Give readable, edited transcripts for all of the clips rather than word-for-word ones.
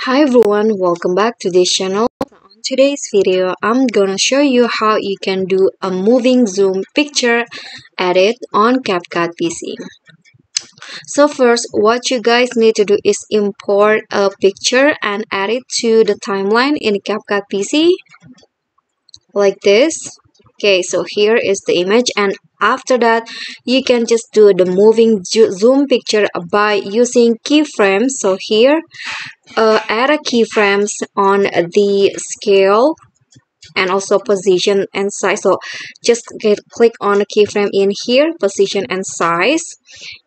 Hi everyone, welcome back to this channel. On today's video, I'm gonna show you how you can do a moving zoom picture edit on CapCut PC. So first, what you guys need to do is import a picture and add it to the timeline in CapCut PC like this. Okay, so here is the image, and after that you can just do the moving zoom picture by using keyframes. So here add a keyframes on the scale and also position and size. So just click on a keyframe in here, position and size,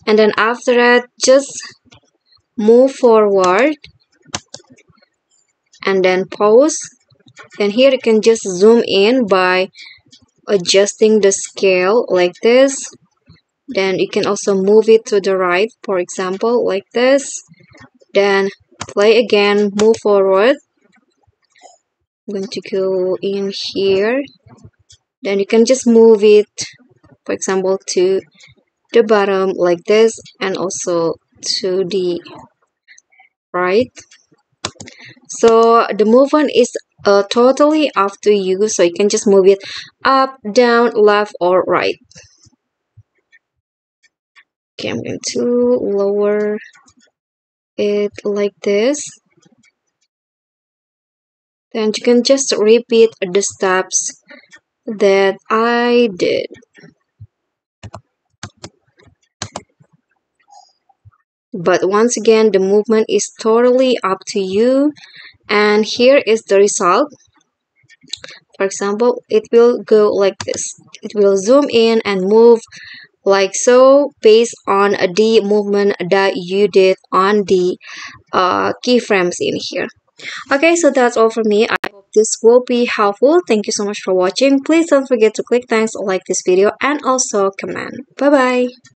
and then after that just move forward and then pause. Then here you can just zoom in by adjusting the scale like this. Then you can also move it to the right, for example, like this. Then play again, move forward. I'm going to go in here. Then you can just move it, for example, to the bottom like this, and also to the right. So the movement is totally up to you, so you can just move it up, down, left, or right. Okay, I'm going to lower it like this. Then you can just repeat the steps that I did. But once again, the movement is totally up to you. And here is the result. For example, it will go like this. It will zoom in and move like so based on the movement that you did on the keyframes in here. Okay, so that's all from me. I hope this will be helpful. Thank you so much for watching. Please don't forget to click thanks or like this video and also comment. Bye bye.